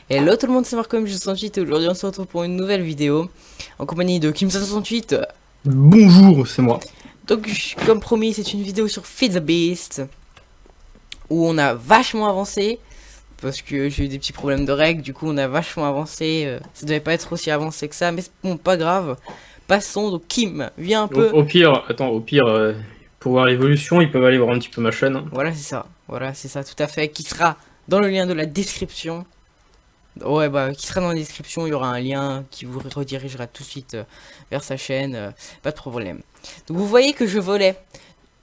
Hello tout le monde, c'est Marco M68 et aujourd'hui on se retrouve pour une nouvelle vidéo en compagnie de Kim68. Bonjour, c'est moi. Donc comme promis, c'est une vidéo sur Feed the Beast où on a vachement avancé parce que j'ai eu des petits problèmes de règles, du coup on a vachement avancé. Ça devait pas être aussi avancé que ça, mais bon, pas grave. Passons, donc Kim, viens un peu. Au pire, attends, pour voir l'évolution, ils peuvent aller voir un petit peu ma chaîne. Voilà c'est ça tout à fait, qui sera dans le lien de la description. Ouais, bah, qui sera dans la description, il y aura un lien qui vous redirigera tout de suite vers sa chaîne, pas de problème. Donc vous voyez que je volais,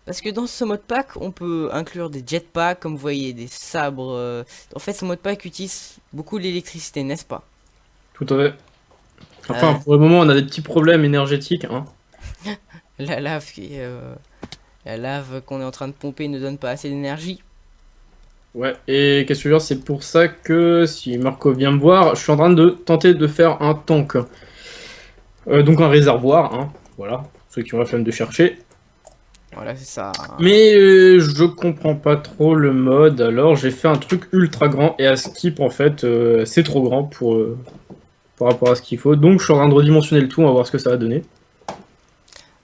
parce que dans ce mode pack, on peut inclure des jetpacks, comme vous voyez, des sabres. En fait, ce mode pack utilise beaucoup l'électricité, n'est-ce pas? Tout à fait. Enfin, Euh, pour le moment, on a des petits problèmes énergétiques, hein. la lave, la lave qu'on est en train de pomper ne donne pas assez d'énergie. Ouais, et qu'est-ce que je veux dire, c'est pour ça que, si Marco vient me voir, je suis en train de tenter de faire un tank. Donc un réservoir, hein, voilà, pour ceux qui ont la flemme de chercher. Voilà, c'est ça. Mais je comprends pas trop le mode, alors j'ai fait un truc ultra grand, et à Skip, en fait, c'est trop grand par rapport à ce qu'il faut. Donc je suis en train de redimensionner le tout, on va voir ce que ça va donner.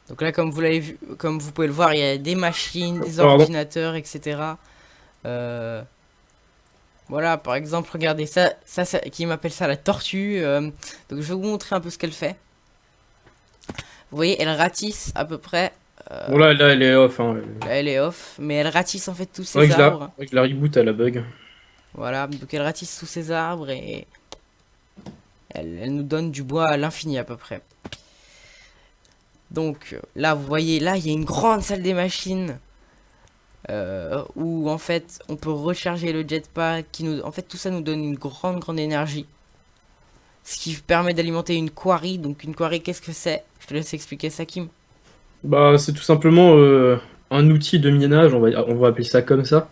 Donc là, comme vous l'avez vu, comme vous pouvez le voir, il y a des machines, des Pardon. ordinateurs, etc. Voilà, par exemple, regardez ça, qui m'appelle ça la tortue. Donc je vais vous montrer un peu ce qu'elle fait. Vous voyez, elle ratisse à peu près. Bon là elle est off, hein. Là, elle est off, mais elle ratisse en fait tous Faudrait ses que je la, arbres. faudrait que je la reboot à la bug. Voilà, donc elle ratisse tous ses arbres et elle nous donne du bois à l'infini à peu près. Donc là, vous voyez, là, il y a une grande salle des machines. Où en fait on peut recharger le jetpack qui nous, en fait tout ça nous donne une grande énergie, ce qui permet d'alimenter une quarry. Donc une quarry, qu'est-ce que c'est? Je te laisse expliquer ça, Kim. Bah c'est tout simplement un outil de minage, on va appeler ça comme ça,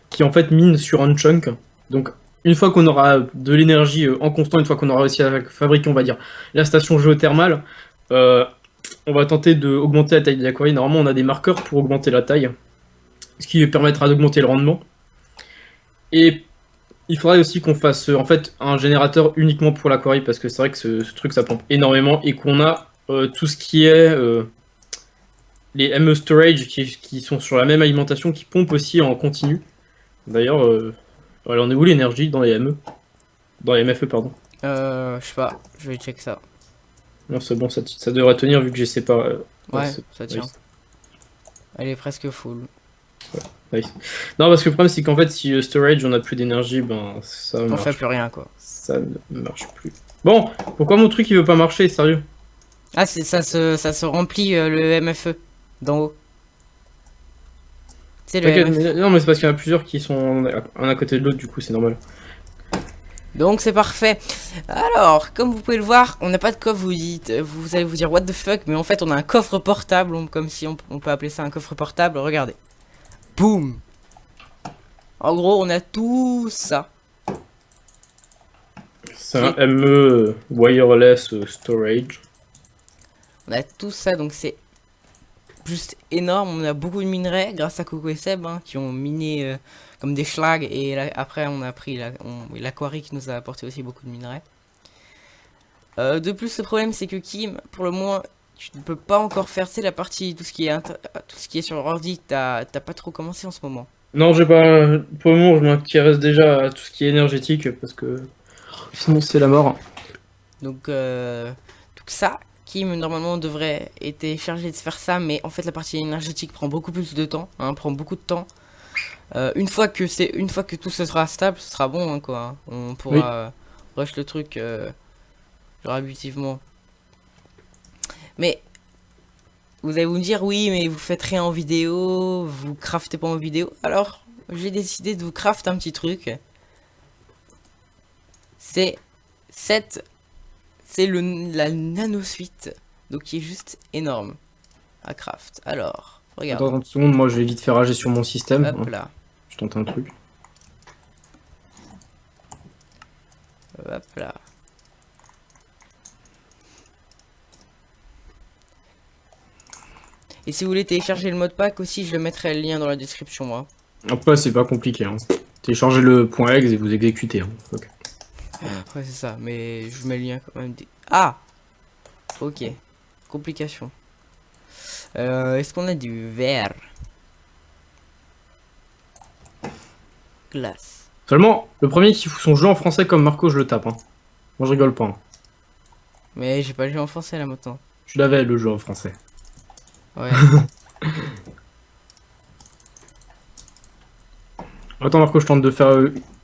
qui en fait mine sur un chunk. Donc une fois qu'on aura de l'énergie en constant, une fois qu'on aura réussi à fabriquer, on va dire, la station géothermale, euh, on va tenter d'augmenter la taille de la quarry. Normalement on a des marqueurs pour augmenter la taille, ce qui permettra d'augmenter le rendement. Et il faudrait aussi qu'on fasse en fait un générateur uniquement pour l'aquarium parce que c'est vrai que ce truc ça pompe énormément et qu'on a tout ce qui est les ME Storage qui sont sur la même alimentation qui pompent aussi en continu. D'ailleurs, voilà, on est où l'énergie dans les ME? Dans les MFE, pardon. Je sais pas, je vais check ça. Non, c'est bon, ça devrait tenir vu que j'ai séparé. Ouais, ça tient. Nice. Elle est presque full. Nice. Non, parce que le problème c'est qu'en fait, si storage on a plus d'énergie, ben On fait plus rien quoi. ça ne marche plus. Bon, pourquoi mon truc il veut pas marcher, sérieux? Ah, c'est ça se remplit le MFE d'en haut. C'est le T'inquiète, MFE. non, mais c'est parce qu'il y en a plusieurs qui sont un à côté de l'autre, du coup, c'est normal. Donc c'est parfait. Alors, comme vous pouvez le voir, on n'a pas de coffre. Vous dites, vous allez vous dire what the fuck, mais en fait on a un coffre portable, comme si on peut appeler ça un coffre portable. Regardez, boum. En gros, on a tout ça. C'est un ME wireless storage. On a tout ça, donc c'est juste énorme. On a beaucoup de minerais grâce à Coco et Seb, hein, qui ont miné comme des schlags. Et là, après, on a pris la quarry qui nous a apporté aussi beaucoup de minerais. De plus, le problème, c'est que Kim, pour le moins, tu ne peux pas encore faire, c'est la partie, tout ce qui est sur l'ordi. T'as pas trop commencé en ce moment. Non, j'ai pas. Pour le moment, je m'intéresse déjà à tout ce qui est énergétique parce que sinon, c'est la mort. Donc ça, Kim, normalement, devrait être chargé de faire ça. Mais en fait, la partie énergétique prend beaucoup plus de temps, hein, prend beaucoup de temps. Une fois que tout ce sera stable, ce sera bon, hein, quoi. On Oui. pourra rush le truc genre abusivement. Mais vous allez vous me dire, oui, mais vous faites rien en vidéo, vous craftez pas en vidéo. Alors, j'ai décidé de vous craft un petit truc. C'est la nano suite, donc qui est juste énorme à craft. Alors, Attends regarde, 30 secondes, moi je vais vite faire rager sur mon système, hein. hop là, Je tente un truc. hop là. Et si vous voulez télécharger le mode pack aussi, je le mettrai le lien dans la description, hein. Après, c'est pas compliqué, hein. Téléchargez le .exe et vous exécutez, hein. Ok. Ouais, c'est ça, mais je mets le lien quand même. Ah! Ok. Complication. Est-ce qu'on a du verre? Glace. Seulement, le premier qui fout son jeu en français comme Marco, je le tape. Hein. Moi, je rigole pas. Hein. Mais j'ai pas le jeu en français là maintenant. Je l'avais le jeu en français. Ouais. Attends, Marco, je tente de faire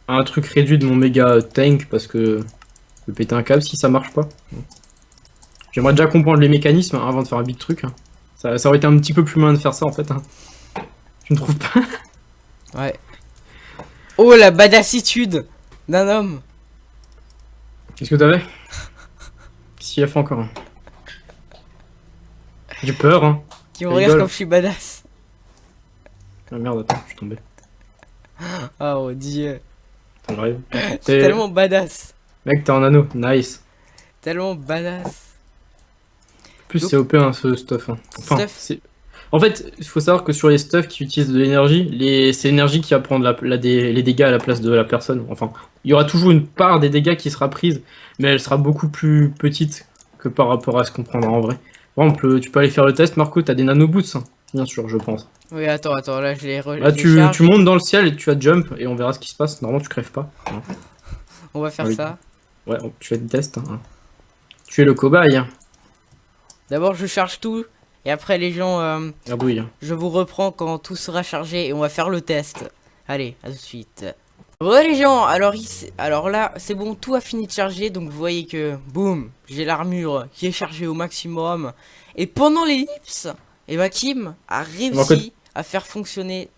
un truc réduit de mon méga tank parce que je vais péter un câble si ça marche pas. J'aimerais déjà comprendre les mécanismes hein, avant de faire un big truc. Hein. Ça aurait été un petit peu plus malin de faire ça en fait. Hein. Tu ne trouves pas? Ouais. Oh la badassitude d'un homme. Qu'est-ce que t'avais? Qu'est-ce qu'il a fait encore? Hein. J'ai peur, hein. Qui me regarde comme je suis badass. Ah merde, attends, je suis tombé. Oh dieu. Attends, j'arrive. C'est tellement badass. Mec, t'as un anneau, nice. Tellement badass. En plus, Donc- c'est OP hein, ce stuff. Hein. Enfin, Stuff. c'est. En fait, il faut savoir que sur les stuffs qui utilisent de l'énergie, c'est l'énergie qui va prendre les dégâts à la place de la personne. Enfin, il y aura toujours une part des dégâts qui sera prise, mais elle sera beaucoup plus petite que par rapport à ce qu'on prendra en vrai. Par exemple, tu peux aller faire le test, Marco, t'as des nanoboots, hein, bien sûr, je pense. Oui, attends, là je les Là, tu montes dans le ciel et tu vas jump et on verra ce qui se passe. Normalement, tu crèves pas. Hein. On va faire Oui. ça. Ouais, tu fais des tests. Hein. Tu es le cobaye. Hein. D'abord, je charge tout. Et après, les gens, Merdouille. Hein. je vous reprends quand tout sera chargé et on va faire le test. Allez, à tout de suite. Ouais les gens, alors là, c'est bon, tout a fini de charger. Donc vous voyez que, boum, j'ai l'armure qui est chargée au maximum. Et pendant l'ellipse, et bah Kim a réussi à faire fonctionner,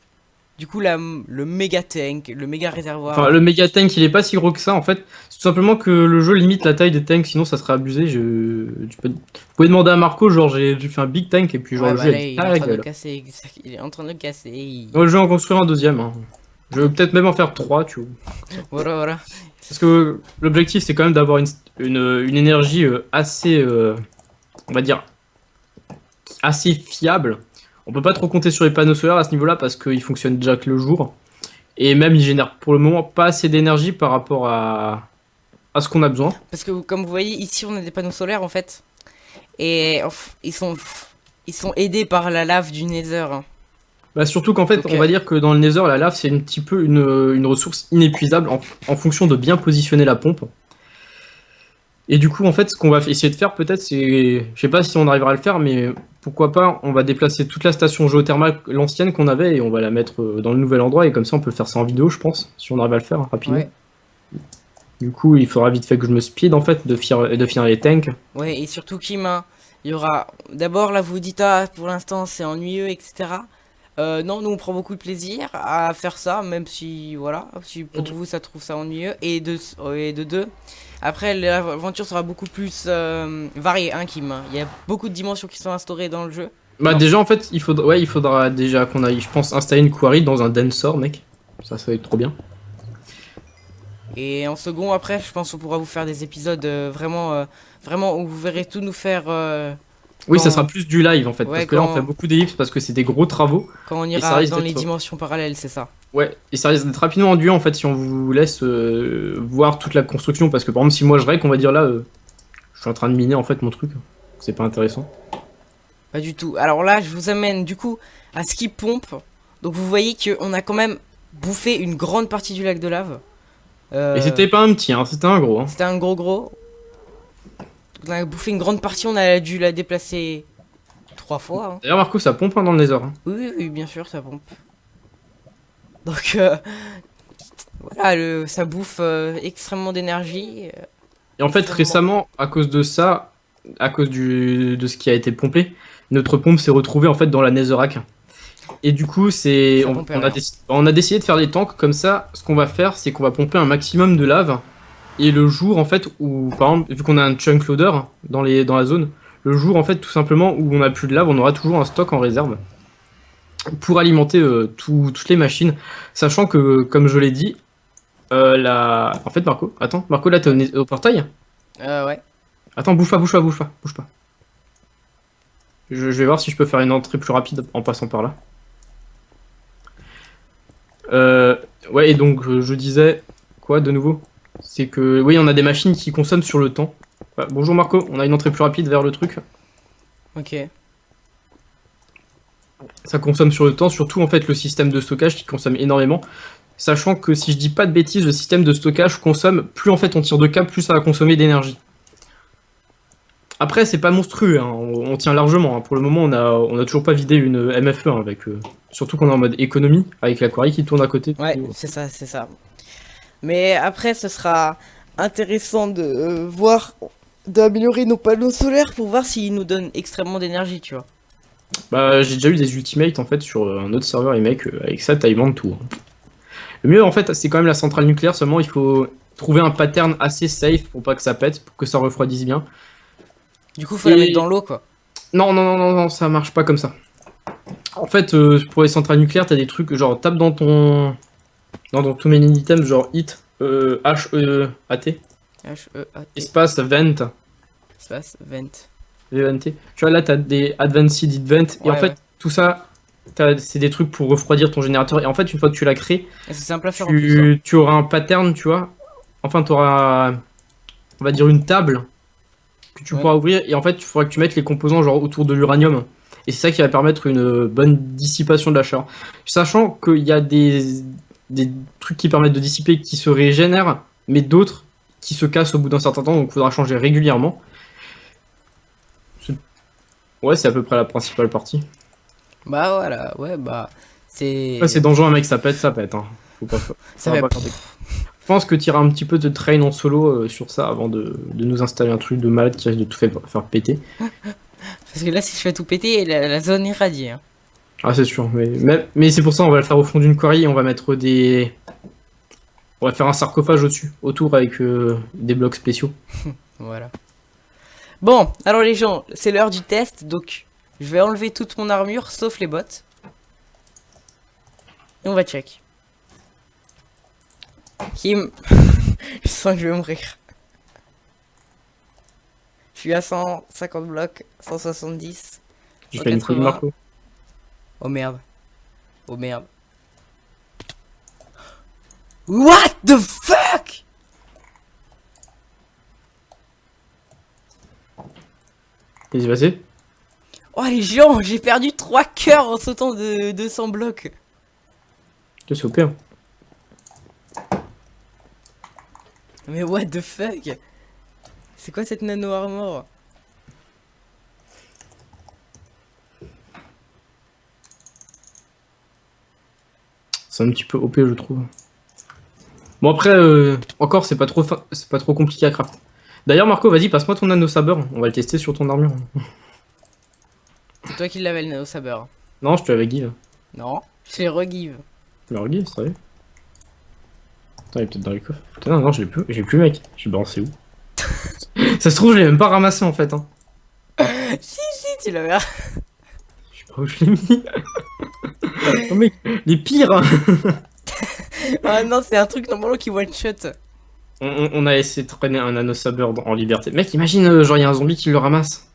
du coup, le méga tank, le méga réservoir. Enfin, le méga tank, il est pas si gros que ça en fait. C'est tout simplement que le jeu limite la taille des tanks, sinon ça serait abusé. Vous pouvez demander à Marco, genre j'ai fait un big tank et puis genre Ouais, le bah jeu là, est il est en train de le tag. casser. Il est en train de le casser. Ouais, je vais en construire un deuxième. Hein. Je vais peut-être même en faire 3, tu vois. Voilà. Parce que l'objectif c'est quand même d'avoir une énergie assez, on va dire, assez fiable. On peut pas trop compter sur les panneaux solaires à ce niveau-là parce qu'ils fonctionnent déjà que le jour. Et même ils génèrent pour le moment pas assez d'énergie par rapport à ce qu'on a besoin. Parce que comme vous voyez, ici on a des panneaux solaires en fait. Et ils sont aidés par la lave du Nether. Hein. Bah surtout qu'en fait, Donc, on va dire que dans le Nether, la lave c'est un petit peu une ressource inépuisable en fonction de bien positionner la pompe. Et du coup, en fait, ce qu'on va essayer de faire peut-être, c'est, je sais pas si on arrivera à le faire, mais pourquoi pas, on va déplacer toute la station géothermale, l'ancienne qu'on avait, et on va la mettre dans le nouvel endroit, et comme ça on peut faire ça en vidéo, je pense, si on arrive à le faire rapidement. Ouais. Du coup, il faudra vite fait que je me speed en fait, de finir les tanks. Ouais, et surtout Kim, hein, il y aura... D'abord là vous dites, ah pour l'instant c'est ennuyeux, etc. Non, nous on prend beaucoup de plaisir à faire ça, même si, voilà, si pour vous ça trouve ça ennuyeux. Et de deux, après l'aventure sera beaucoup plus variée, hein Kim. Il y a beaucoup de dimensions qui sont instaurées dans le jeu. Bah Non. déjà en fait, il faudra déjà qu'on aille, je pense, installer une quarry dans un Densor, mec. Ça va être trop bien. Et en second, après, je pense qu'on pourra vous faire des épisodes vraiment où vous verrez tout nous faire Oui, quand- ça sera plus du live en fait, Ouais, parce que là on fait beaucoup d'ellipses parce que c'est des gros travaux. quand on Et ça ira risque dans les d'être- dimensions parallèles, c'est ça. Ouais, et ça risque d'être rapidement ennuyant en fait si on vous laisse voir toute la construction, parce que par exemple si moi je règle, on va dire là, je suis en train de miner en fait mon truc, c'est pas intéressant. Pas du tout. Alors là, je vous amène du coup à ce qui pompe. Donc vous voyez qu'on a quand même bouffé une grande partie du lac de lave. Et c'était pas un petit, hein, c'était un gros. Hein. C'était un gros. On a bouffé une grande partie, on a dû la déplacer 3 fois. Hein. D'ailleurs Marco, ça pompe hein, dans le Nether. Hein. Oui, bien sûr, ça pompe. Donc voilà, ça bouffe extrêmement d'énergie. Et en fait Extrêmement. récemment, à cause de ça, à cause de ce qui a été pompé, notre pompe s'est retrouvée en fait dans la Netherrack. Et du coup, Ça pompe rien. on a décidé de faire des tanks comme ça. Ce qu'on va faire, c'est qu'on va pomper un maximum de lave. Et le jour, en fait, où, par exemple, vu qu'on a un chunk loader dans la zone, le jour, en fait, tout simplement, où on a plus de lave, on aura toujours un stock en réserve pour alimenter toutes les machines. Sachant que, comme je l'ai dit, en fait, Marco, là, t'es au portail. Ouais. Attends, bouge pas. Je vais voir si je peux faire une entrée plus rapide en passant par là. Ouais, et donc je disais quoi de nouveau? c'est que, oui, on a des machines qui consomment sur le temps. Ah, bonjour Marco, on a une entrée plus rapide vers le truc. Ok. Ça consomme sur le temps, surtout en fait le système de stockage qui consomme énormément. Sachant que si je dis pas de bêtises, le système de stockage consomme, plus en fait on tire de câbles, plus ça va consommer d'énergie. Après, c'est pas monstrueux, hein, on tient largement. Hein. Pour le moment, on a toujours pas vidé une MFE, hein, avec, surtout qu'on est en mode économie, avec l'Aquari qui tourne à côté. Ouais, c'est ça, c'est ça. Mais après, ce sera intéressant de voir, d'améliorer nos panneaux solaires pour voir s'ils nous donnent extrêmement d'énergie, tu vois. Bah, j'ai déjà eu des ultimates en fait sur un autre serveur, et mec, avec ça, t'as de tout. Hein. Le mieux en fait, c'est quand même la centrale nucléaire, seulement il faut trouver un pattern assez safe pour pas que ça pète, pour que ça refroidisse bien. Du coup, faut la mettre dans l'eau, quoi. Non, non, non, non, non, ça marche pas comme ça. En fait, pour les centrales nucléaires, t'as des trucs genre tape dans ton. Dans ton main item, genre hit, H-E-A-T, H-E-A-T, espace vent, espace, vent. V-E-N-T. Tu vois là, t'as des advanced hit vent, et en Ouais, fait, ouais. tout ça, c'est des trucs pour refroidir ton générateur. Et en fait, une fois que tu l'as créé, Et c'est simple à faire en plus, hein. tu auras un pattern, tu vois. Enfin, tu auras, on va dire, une table que tu Ouais. pourras ouvrir, et en fait, il faudra que tu mettes les composants genre autour de l'uranium. Et c'est ça qui va permettre une bonne dissipation de la chaleur. Sachant qu'il y a des trucs qui permettent de dissiper qui se régénèrent, mais d'autres qui se cassent au bout d'un certain temps, donc il faudra changer régulièrement. Ouais, c'est à peu près la principale partie. Bah voilà, ouais, bah. C'est. Ouais, c'est dangereux, un mec, ça pète. Hein. Faut pas, Ça va fait. pas faire des- Je pense que tu iras un petit peu de train en solo sur ça avant de nous installer un truc de malade qui risque de tout faire péter. Parce que là, si je fais tout péter, la zone irradie, hein. Ah, c'est sûr, mais c'est pour ça on va le faire au fond d'une quarry et on va mettre des. On va faire un sarcophage au-dessus, autour avec des blocs spéciaux. Voilà. Bon, alors les gens, c'est l'heure du test, donc je vais enlever toute mon armure, sauf les bottes. Et on va check. Kim, je sens que je vais mourir. Je suis à 150 blocs, 170. J'ai fait une couille de 180. Marco. Oh merde. Oh merde. What the fuck? Qu'est-ce qui s'est passé? Oh les gens, j'ai perdu 3 cœurs en sautant de 200 blocs. C'est au pire. Mais what the fuck? C'est quoi cette nano armor? C'est un petit peu OP, je trouve. Bon, après, encore, c'est pas trop compliqué à craft. D'ailleurs, Marco, vas-y, passe-moi ton nano saber. On va le tester sur ton armure. C'est toi qui l'avais le nano saber. Non, je te l'avais give. Non, je l'ai re-give. Tu l'as regive, sérieux? Attends, il est peut-être dans les coffres. Putain, non, non, j'ai plus, mec. J'ai balancé où? Ça se trouve, je l'ai même pas ramassé en fait. Hein. Si, tu l'avais. Je sais pas où je l'ai mis. Oh, mec, les pires! Hein. Ah non, c'est un truc normalement qui one shot. On a essayé de traîner un nano saber en liberté. Mec, imagine, genre, il y a un zombie qui le ramasse.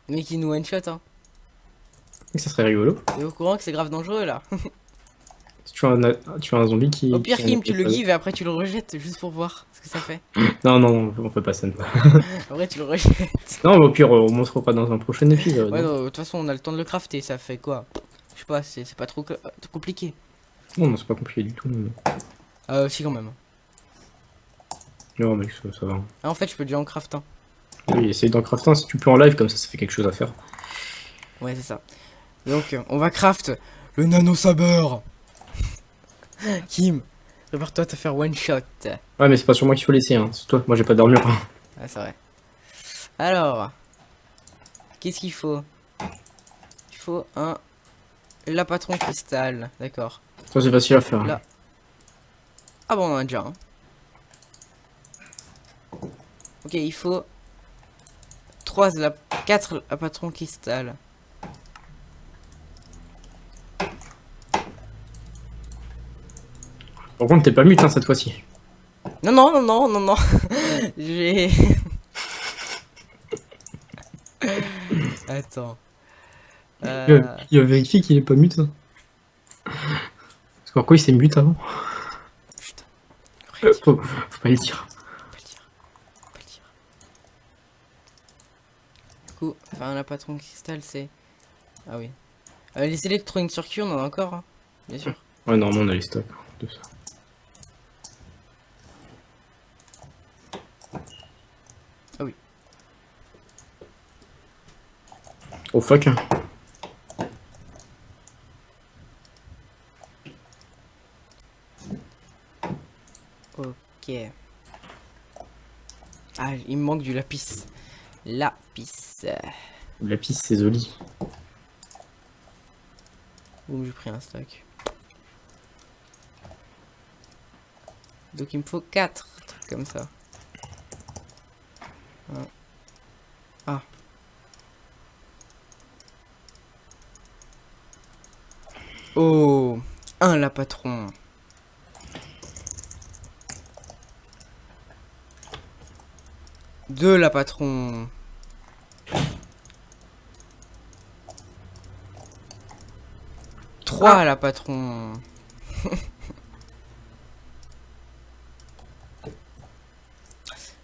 Mais qui nous one shot, hein. Mec, ça serait rigolo. T'es au courant que c'est grave dangereux là. Si tu as un zombie qui. Au pire, qui Kim, tu le give et après tu le rejettes juste pour voir ce que ça fait. Non, non, non, on fait pas ça. Après, tu le rejettes. Non, mais au pire, on montrera dans un prochain épisode. Ouais, non non, de toute façon, on a le temps de le crafter. Ça fait quoi? Je sais pas, c'est pas trop compliqué. Non, non, c'est pas compliqué du tout. Non, Si, quand même. non mec, ça va. Ah, en fait, je peux déjà en craft un. Oui, essaye d'en crafter un si tu peux en live, comme ça fait quelque chose à faire. Ouais, c'est ça. Donc, on va craft le nano saber. Kim, prépare-toi à te faire one shot. Ouais, mais c'est pas sur moi qu'il faut laisser, hein. C'est toi, moi j'ai pas d'armure. Ah, c'est vrai. Alors, qu'est-ce qu'il faut? Il faut un lapatron cristal, d'accord. Ça, c'est facile à faire. Là. Ah bon, on en a déjà un. Ok, il faut 4 lapatrons cristal. Par contre, t'es pas mute, hein, cette fois-ci. Non, non, non, non, non, non. J'ai... Attends. Il a vérifié qu'il est pas mute. Hein. Parce que pourquoi il s'est mute avant? Putain. Faut pas le dire. Faut pas le dire. Faut pas le dire. Du coup, enfin, la patron cristal, c'est... Ah oui. Les électroniques circuits, on en a encore, hein, bien sûr. Ouais, normalement, on a les stocks de ça. Ah oui. Oh fuck. Ok. Ah, il me manque du lapis. Lapis. La piste, c'est Zoli. Boum, j'ai pris un stock. Donc il me faut 4 trucs comme ça. Ah. Oh, un la patron. Deux la patron. Trois la patron.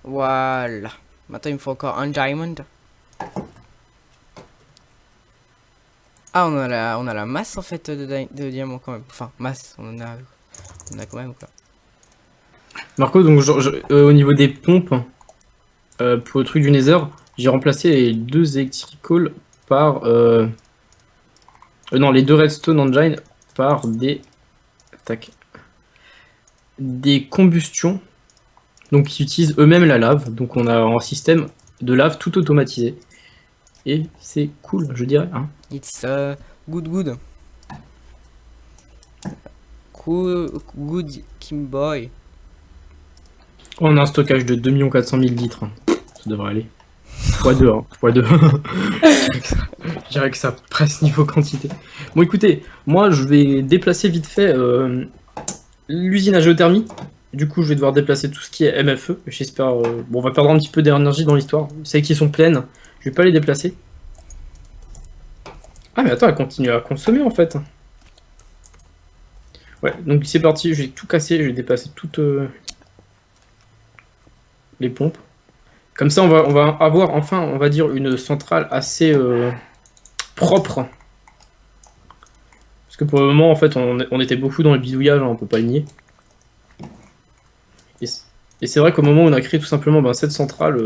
Voilà. Maintenant il me faut encore un diamond. Ah, on a la masse en fait de diamants quand même. Enfin, masse, on a quand même quoi. Marco, donc au niveau des pompes, pour le truc du Nether, j'ai remplacé les deux electrical par... non, les deux redstone engine par des... Tac. Des combustions, donc qui utilisent eux-mêmes la lave. Donc on a un système de lave tout automatisé. Et c'est cool, je dirais. Hein. It's good. Cool, good Kim Boy. On a un stockage de 2 400 000 litres. Ça devrait aller. x2, hein. x2. Je dirais que ça presse niveau quantité. Bon écoutez, moi je vais déplacer vite fait l'usine à géothermie. Du coup je vais devoir déplacer tout ce qui est MFE. J'espère... bon on va perdre un petit peu d'énergie dans l'histoire. Celles qui sont pleines, je vais pas les déplacer. Ah mais attends, elle continue à consommer en fait. Ouais, donc c'est parti, je vais tout casser, je vais déplacer toutes les pompes. Comme ça on va avoir enfin, on va dire, une centrale assez propre. Parce que pour le moment en fait on était beaucoup dans le bidouillage, hein, on peut pas le nier. Et c'est vrai qu'au moment où on a créé tout simplement cette centrale,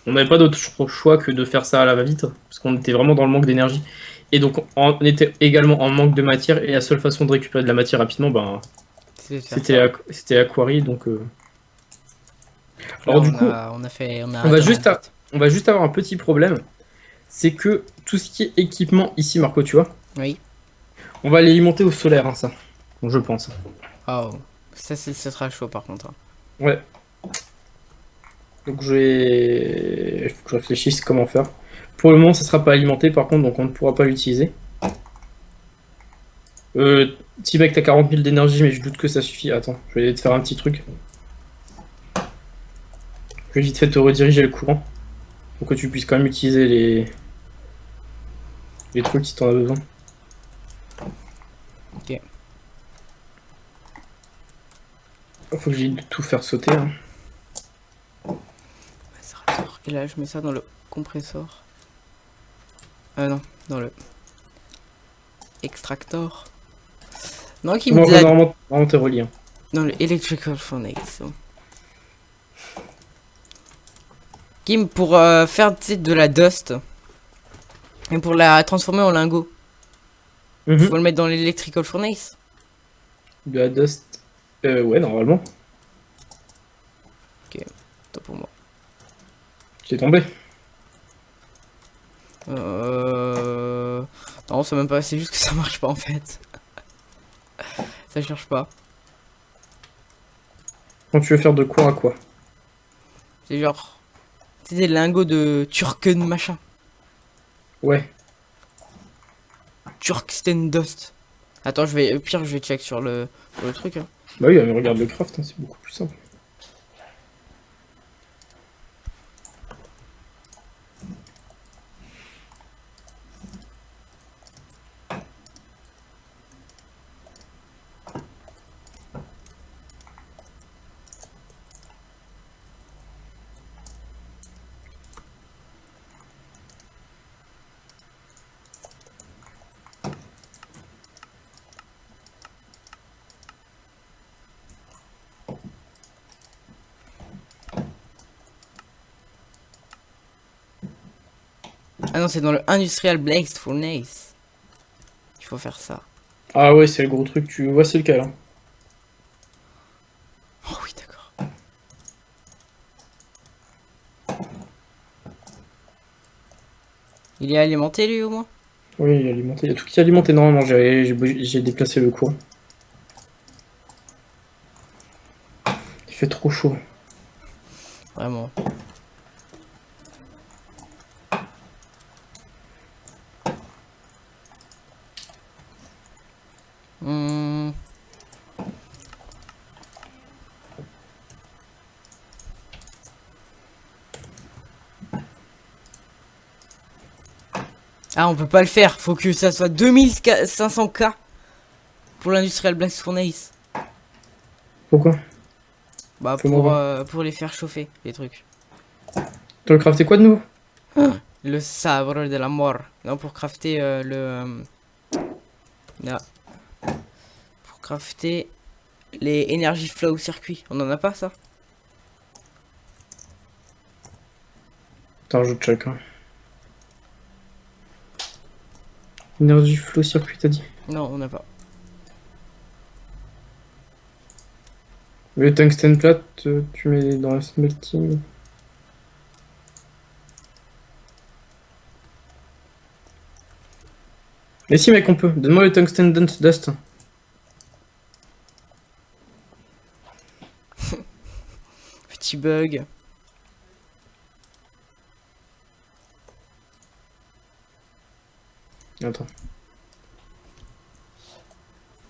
on n'avait pas d'autre choix que de faire ça à la va-vite, parce qu'on était vraiment dans le manque d'énergie. Et donc on était également en manque de matière, et la seule façon de récupérer de la matière rapidement, c'était la quarry, donc... Là Alors du coup, on a on va, atteint en juste fait. on va juste avoir un petit problème, c'est que tout ce qui est équipement ici, Marco, tu vois, Oui. on va l'alimenter au solaire, hein, ça. Donc, je pense. Oh. Ça sera chaud par contre, hein. Ouais. Donc il faut que je réfléchisse comment faire. Pour le moment, ça sera pas alimenté, par contre, donc on ne pourra pas l'utiliser. T-Mec, t'as 40 000 d'énergie, mais je doute que ça suffit. Attends, je vais te faire un petit truc. Je vais vite fait te rediriger le courant. Pour que tu puisses quand même utiliser les trucs si t'en as besoin. Ok. Faut que j'aille tout faire sauter. Hein. Macérateur. Et là, je mets ça dans le compresseur. Non, dans le extractor. Non, qui me Bon, dit normalement t'es relié. Hein. dans le electrical furnace. Kim pour faire de la dust et pour la transformer en lingot. Faut le mettre dans l'electrical furnace. De la dust. Ouais, normalement. Ok, top pour moi. Qui est tombé. Non, c'est même pas. C'est juste que ça marche pas en fait. Ça cherche pas. Quand tu veux faire de quoi à quoi? C'est genre. C'est des lingots de Turken machin. Ouais. Turksten Dust. Attends, au pire, je vais check sur le truc. Hein. Bah oui, mais regarde le craft, hein, c'est beaucoup plus simple. Ah non, c'est dans le Industrial Blast Furnace. Il faut faire ça. Ah ouais, c'est le gros truc, tu vois c'est lequel. Hein. Oh oui, d'accord. Il est alimenté lui au moins? Oui, il est alimenté. Il y a tout qui est alimenté normalement, j'ai déplacé le cours. Il fait trop chaud. Vraiment. Hmm. Ah, on peut pas le faire. Faut que ça soit 2500K pour l'Industrial Blast Furnace. Pourquoi? Bah, Fais-moi voir. pour les faire chauffer, les trucs. Tu veux crafter quoi de nouveau? Le sabre de la mort. Non, pour crafter là. Pour crafter les Energy Flow circuits. On en a pas ça? Attends, je check. Hein. Energy flow circuit, t'as dit? Non, on n'a pas. Le tungstène plate, tu mets dans la smelting. Mais si mec, on peut. Donne-moi le tungstène dust. Petit bug. Attends,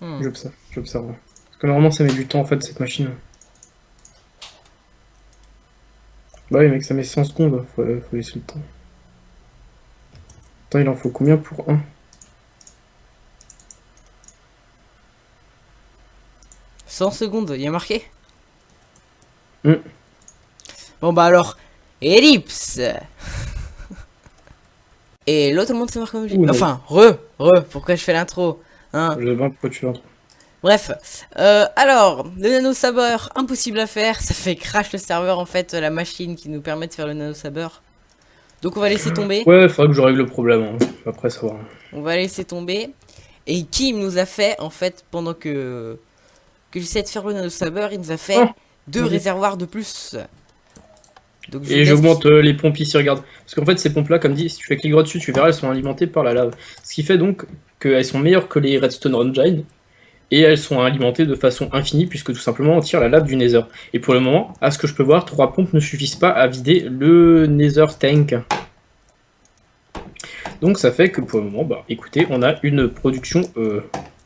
Hmm. j'observe. Parce que normalement ça met du temps en fait cette machine. Bah oui mec, ça met 100 secondes, faut laisser le temps. Attends, il en faut combien pour un? 100 secondes, il y a marqué? Hmm. Bon bah alors, ellipse. Et l'autre monde se marque comme Ouh, non. enfin, pourquoi je fais l'intro, hein? Je vois pourquoi tu vas. Bref, alors, le nano saber, impossible à faire, ça fait crash le serveur en fait, la machine qui nous permet de faire le nano saber. Donc on va laisser tomber, Ouais, faudra que je règle le problème, hein. Après ça va. on va laisser tomber. Et Kim nous a fait, en fait, pendant que j'essaie de faire le nano saber, il nous a fait Oh, 2 oui. réservoirs de plus. Donc Et j'augmente les pompes ici, regarde. Parce qu'en fait, ces pompes-là, comme dit, si tu fais clic droit dessus, tu verras, elles sont alimentées par la lave. Ce qui fait donc qu'elles sont meilleures que les Redstone Engine. Et elles sont alimentées de façon infinie, puisque tout simplement on tire la lave du Nether. Et pour le moment, à ce que je peux voir, 3 pompes ne suffisent pas à vider le Nether Tank. Donc ça fait que pour le moment, bah écoutez, on a une production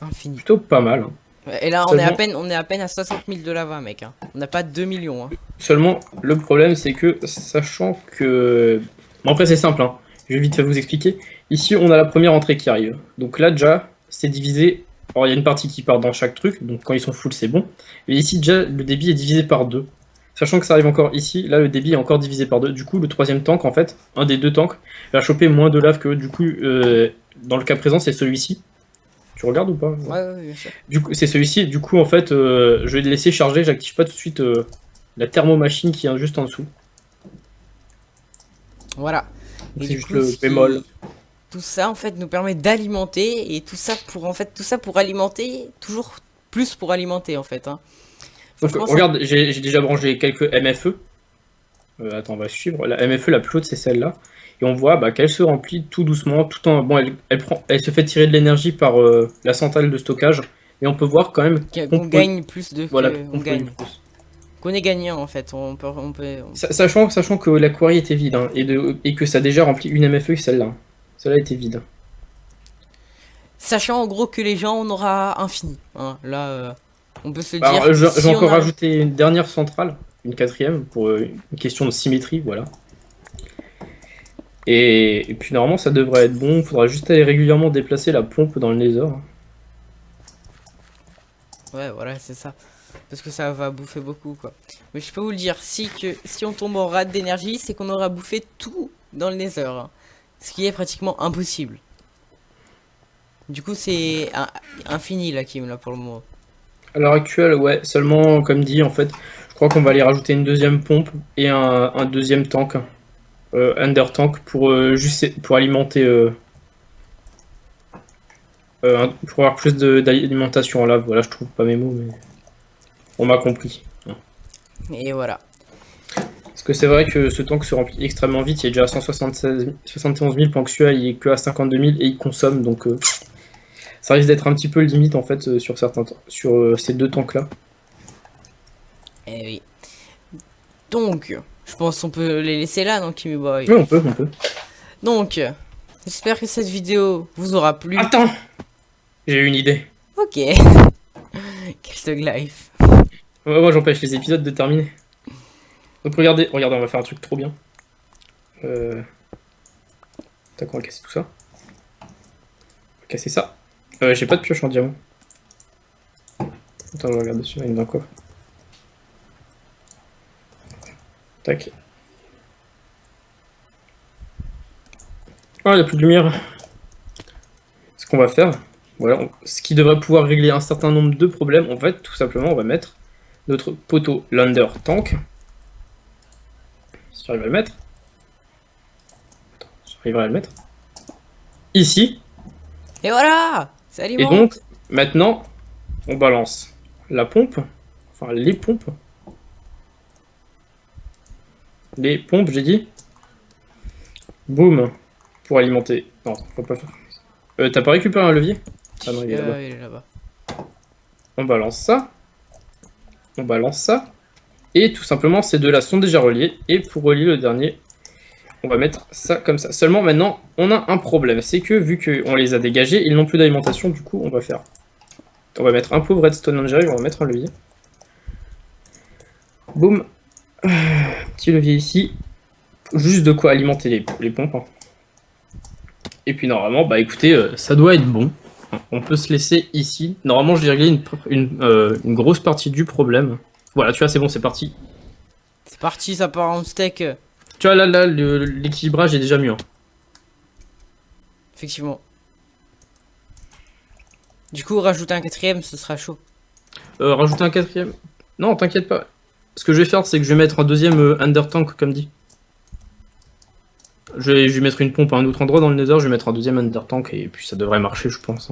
infini. plutôt pas mal. Hein. Et là, Seulement- on est à peine à 60 000 de lava, mec. Hein. On n'a pas 2 millions. Hein. Seulement, le problème, c'est que, sachant que... Bon, après, c'est simple, hein. Je vais vite fait vous expliquer. Ici, on a la première entrée qui arrive. Donc là, déjà, c'est divisé... Alors, il y a une partie qui part dans chaque truc, donc quand ils sont full, c'est bon. Et ici, déjà, le débit est divisé par 2. Sachant que ça arrive encore ici, là, le débit est encore divisé par 2. Du coup, le troisième tank, en fait, un des deux tanks, va choper moins de lave que, du coup, dans le cas présent, c'est celui-ci. Tu regardes ou pas? Ouais, bien sûr. Du coup, c'est celui-ci. Du coup, en fait, je vais le laisser charger. J'active pas tout de suite la thermomachine qui est juste en dessous. Voilà. C'est Et du juste coup, le bémol. tout ça, en fait, nous permet d'alimenter. Et tout ça pour alimenter. Toujours plus pour alimenter, en fait. Hein. Donc, Franchement, ça- regarde, j'ai déjà branché quelques MFE. Attends, on va suivre. La MFE la plus haute, c'est celle-là. Et on voit bah, qu'elle se remplit tout doucement, tout en. Bon, elle se fait tirer de l'énergie par la centrale de stockage. Et on peut voir quand même qu'on gagne plus de voilà, que qu'on on gagne. produit plus. Qu'on est gagnant, en fait. Sachant que la quarry était vide hein, et que ça a déjà rempli une MFE, celle-là. Celle-là était vide. Sachant en gros que les gens, on aura infini. Hein. Là, on peut se Bah, dire. alors, si j'ai on encore a- rajouté une dernière centrale, une quatrième, pour une question de symétrie, voilà. Et puis normalement ça devrait être bon, il faudra juste aller régulièrement déplacer la pompe dans le Nether. Ouais, voilà, c'est ça. Parce que ça va bouffer beaucoup, quoi. Mais je peux vous le dire, si on tombe en rate d'énergie, c'est qu'on aura bouffé tout dans le Nether. Hein. Ce qui est pratiquement impossible. Du coup, c'est infini, la Kim, là, pour le moment. À l'heure actuelle, ouais, seulement comme dit, en fait, je crois qu'on va aller rajouter une deuxième pompe et un deuxième tank. Undertank pour juste pour alimenter pour avoir plus d'alimentation en lave. Voilà, je trouve pas mes mots, mais on m'a compris. Et voilà. Parce que c'est vrai que ce tank se remplit extrêmement vite. Il est déjà à 71 000 ponctuels, il est que à 52 000 et il consomme, donc ça risque d'être un petit peu limite en fait sur ces deux tanks là. Eh oui. Donc, je pense qu'on peut les laisser là, donc Kimi Boy. Oui, on peut, on peut. Donc, j'espère que cette vidéo vous aura plu. Attends, j'ai une idée. Ok. Quel life. Ouais, moi j'empêche les épisodes de terminer. Donc regardez, on va faire un truc trop bien. Tac, on va casser tout ça. On va casser ça. J'ai pas de pioche en diamant. Attends, je regarde dessus, il y a une coffre. Tac. Ah, il n'y a plus de lumière. Ce qu'on va faire, voilà, ce qui devrait pouvoir régler un certain nombre de problèmes, en fait, tout simplement, on va mettre notre poteau lander tank. Si j'arrive à le mettre. Attends, j'arriverai à le mettre. Ici. Et voilà. Ça Et alimente. donc, maintenant, on balance la pompe. Enfin, les pompes. Les pompes, j'ai dit. Boum. Pour alimenter. Non, faut pas faire. T'as pas récupéré un levier? Ah non, il est là-bas. Il est là-bas. On balance ça. On balance ça. Et tout simplement, ces deux-là sont déjà reliés. Et pour relier le dernier, on va mettre ça comme ça. Seulement, maintenant, on a un problème. C'est que, vu qu'on les a dégagés, ils n'ont plus d'alimentation. Du coup, on va faire... On va mettre un pauvre redstone injury. On va mettre un levier. Boum. Petit levier ici. Juste de quoi alimenter les pompes. Hein. Et puis, normalement, bah écoutez, ça doit être bon. On peut se laisser ici. Normalement, j'ai réglé une grosse partie du problème. Voilà, tu vois, c'est bon, c'est parti. C'est parti, ça part en steak. Tu vois, là, l'équilibrage est déjà mieux. Hein. Effectivement. Du coup, rajouter un quatrième, ce sera chaud. Rajouter un quatrième. Non, t'inquiète pas. Ce que je vais faire, c'est que je vais mettre un deuxième undertank, comme dit. Je vais mettre une pompe à un autre endroit dans le nether, je vais mettre un deuxième undertank et puis ça devrait marcher, je pense.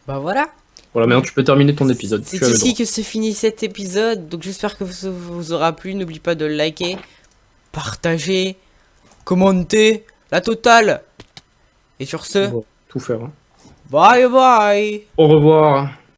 Bah voilà. Voilà, maintenant tu peux terminer ton épisode. C'est ici que se finit cet épisode. Donc j'espère que ça vous aura plu. N'oublie pas de liker, partager, commenter, la totale. Et sur ce, bon, tout faire. Hein. bye bye. Au revoir.